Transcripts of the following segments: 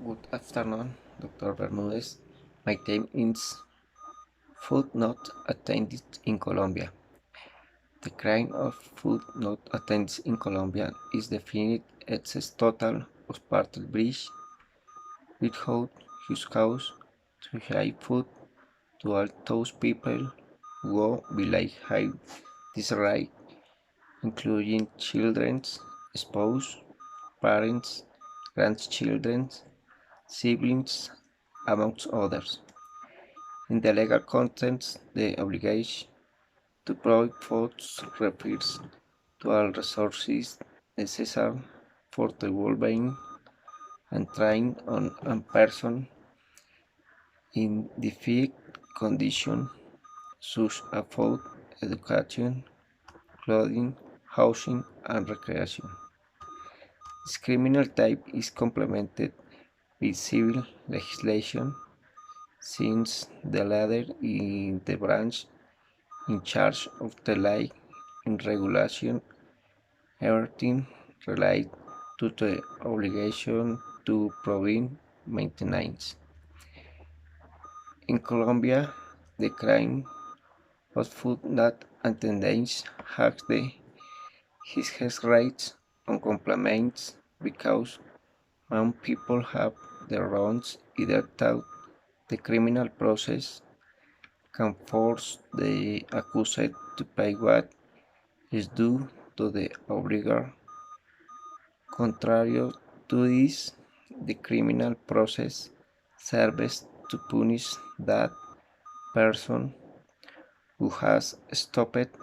Good afternoon, Dr. Bermudez. My name is Food Not Attended in Colombia. The crime of food not attended in Colombia is defined as a total or partial breach without just cause to hide food to all those people who believe have this right, including children, spouse, parents, grandchildren, siblings, amongst others. In the legal context, the obligation to provide food refers to all resources necessary for the well-being and training on a person in deficient condition, such as food, education, clothing, housing, and recreation. This criminal type is complemented with civil legislation, since the latter is the branch in charge of the law and regulation everything related to the obligation to provide maintenance. In Colombia, the crime of food not attendance has the highest rates on complaints because many people have their wrongs either thought the criminal process can force the accused to pay what is due to the obligor. Contrary to this, the criminal process serves to punish that person who has stopped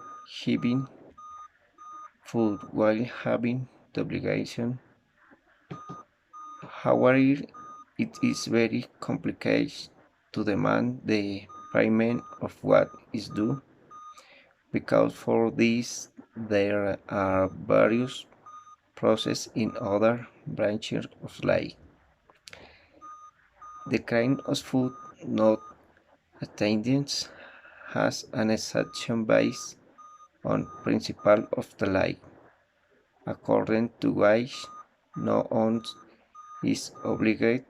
giving food while having the obligation. However, it is very complicated to demand the payment of what is due, because for this there are various processes in other branches of law. The crime of food not attendance has an exception based on principle of the law, according to which no one is obligated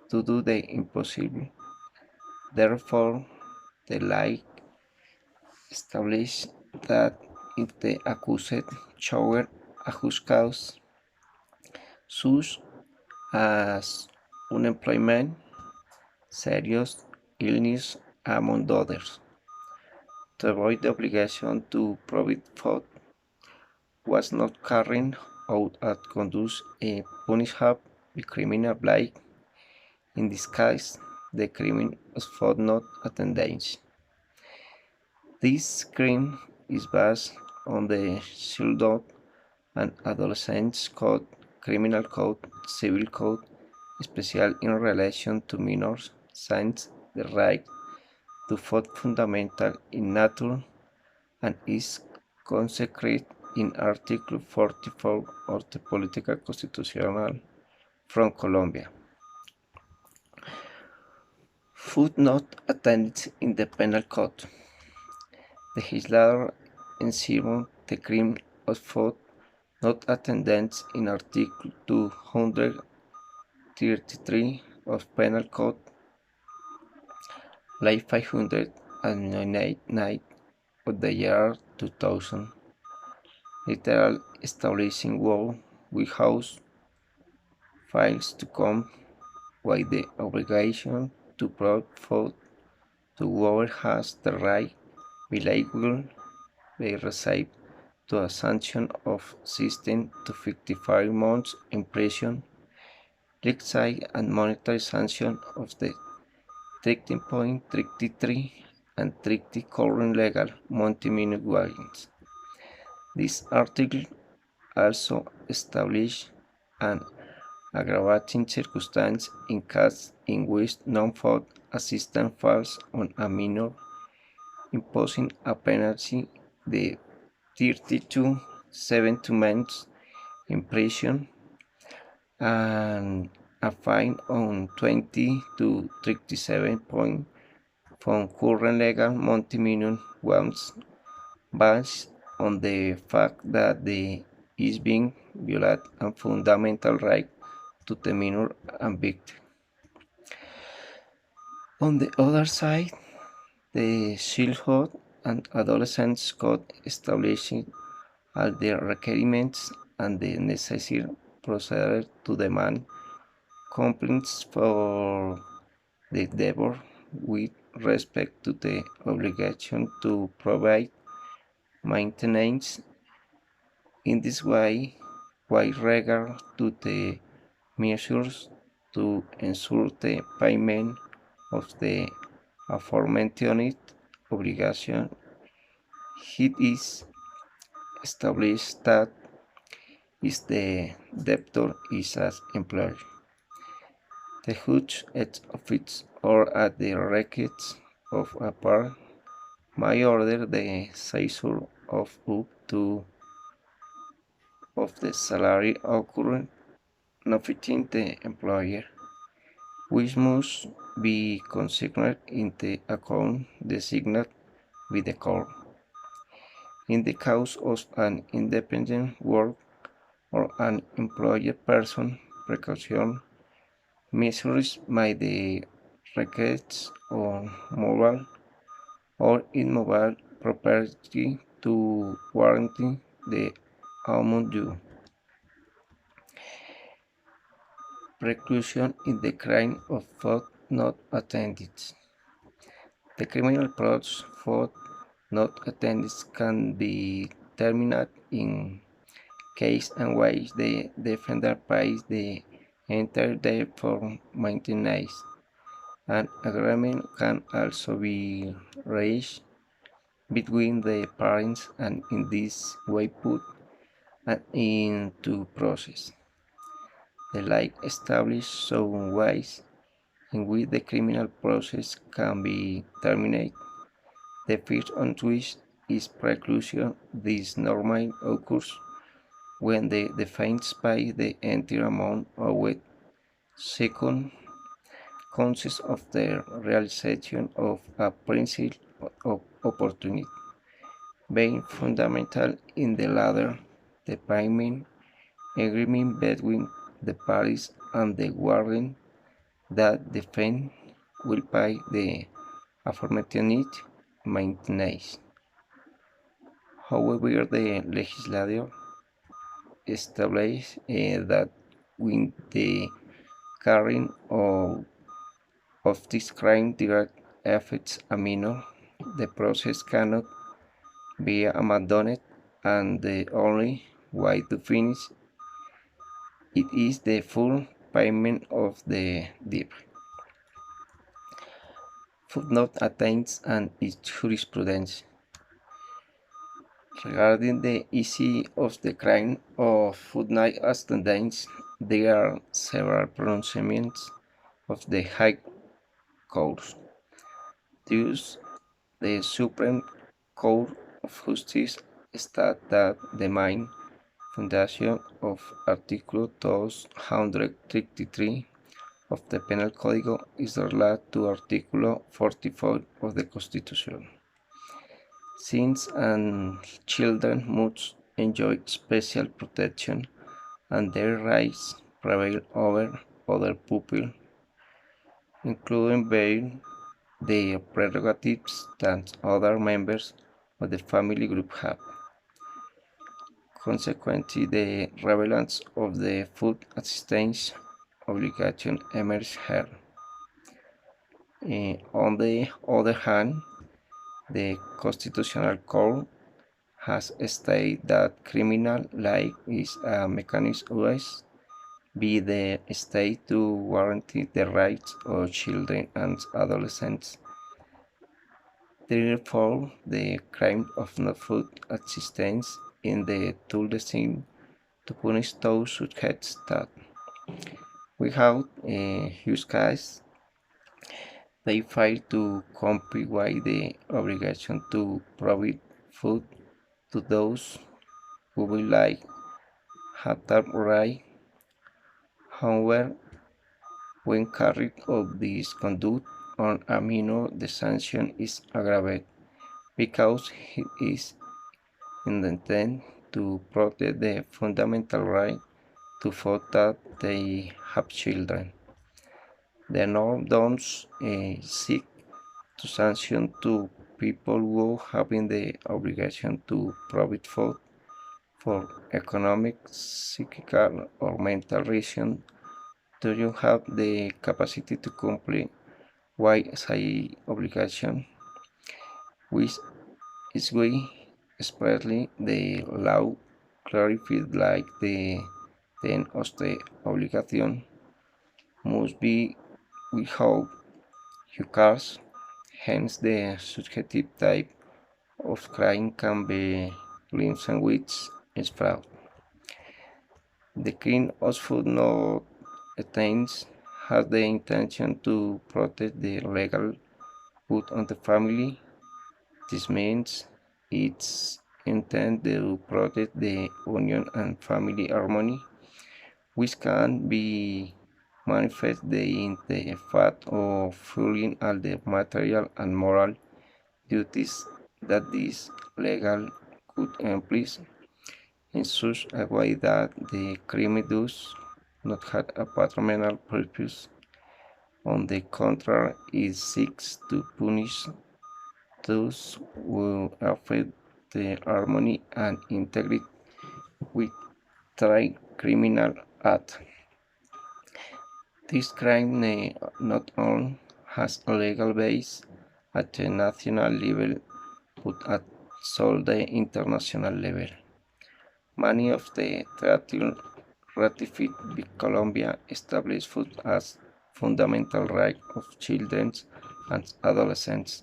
to do the impossible. Therefore, the law establishes that if the accused shows a just cause, such as unemployment, serious illness, among others, to avoid the obligation to provide food, was not carrying out at conduct a punishable criminal like, in this case, the crime of food not attendance. This crime is based on the Childhood and Adolescents Code, Criminal Code, Civil Code, especially in relation to minors, since the right to food fundamental in nature and is consecrated in Article 44 of the Política Constitucional from Colombia. Food not attended in the Penal Code. The legislator enshrined the crime of food not attendance in Article 233 of Penal Code, Law 599 of the year 2000, literally establishing war without fails to come with the obligation to provide food to whoever has the right, will be received to a sanction of 16 to 55 months in prison, legal and monetary sanction of the 13.33 and 30 current legal multi-minute warnings. This article also established an aggravating circumstance in cases in which non-food assistance falls on a minor, imposing a penalty de 30 to 70 months in prison and a fine on 20 to 37 points from current legal multi-minimum ones, based on the fact that the is being violate a fundamental right to the minor and victim. On the other side, the Childhood and Adolescence Code establishes all the requirements and the necessary procedure to demand complaints for the endeavor with respect to the obligation to provide maintenance. In this way, with regard to the measures to ensure the payment of the aforementioned obligation, it is established that is the debtor is as employer. The judge ex officio or at the request of a part may order the seizure of up to of the salary occurring benefiting the employer, which must be consigned in the account designated by the court. In the case of an independent work or an employed person, precaution measures may be request on mobile or immobile property to guarantee the amount due. Preclusion in the crime of fraud not attended. The criminal process for not attended can be terminated in case in which the defender pays the entire debt for maintenance. An agreement can also be reached between the parents and in this way put an end to process. The like established some ways in which the criminal process can be terminated. The first on which is preclusion. This normally occurs when the defendant pays the entire amount owed. Second, consists of the realization of a principle of opportunity, being fundamental in the latter, the payment agreement between the parties and the warrant that the defendant will pay the aforementioned maintenance. However, the legislature established that when the carrying of this crime direct affects a minor, the process cannot be abandoned, and the only way to finish it is the full payment of the debt. Footnote attains and its jurisprudence. Regarding the issue of the crime of footnight attendance, there are several pronouncements of the High Court. Thus, the Supreme Court of Justice states that the main foundation of Article 233 of the Penal Código is related to Article 44 of the Constitution. Since and children must enjoy special protection and their rights prevail over other people, including being the prerogatives that other members of the family group have. Consequently, the relevance of the food assistance obligation emerges here. On the other hand, the Constitutional Court has stated that criminal law is a mechanism used by the state to guarantee the rights of children and adolescents. Therefore, the crime of non-food assistance in the tool designed to punish those subjects that, without use case, they fail to comply with the obligation to provide food to those who will like have that right. However, when carried out this conduct on a minor, the sanction is aggravated because it is intended to protect the fundamental right to vote that they have children. The norm don't seek to sanction to people who having the obligation to provide food for economic, psychical, or mental reasons. Do you have the capacity to complete with such obligation? Which is we expressly the law clarified like the end of the obligation must be without cause. Hence, the subjective type of crime can be linked with fraud. The crime of food not attains has the intention to protect the legal good of the family. This means it's intended to protect the union and family harmony, which can be manifested in the fact of fulfilling all the material and moral duties that this legal good implies in such a way that the crime does not have a patrimonial purpose. On the contrary, it seeks to punish those who affect the harmony and integrity with criminal act. This crime not only has a legal base at the national level but also the international level. Many of the treaties ratified by Colombia establish food as fundamental right of children and adolescents,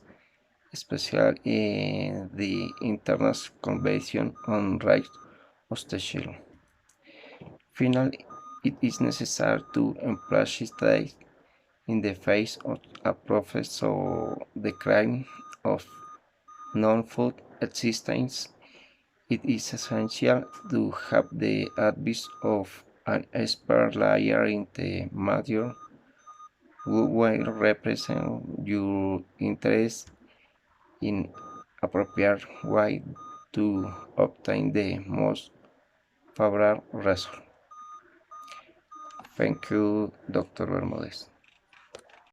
especially in the International Convention on Rights of the Child. Finally, it is necessary to emphasize in the face of a professor the crime of non-food existence. It is essential to have the advice of an expert lawyer in the matter who will represent your interests in appropriate way to obtain the most favorable result. Thank you, Dr. Bermudez.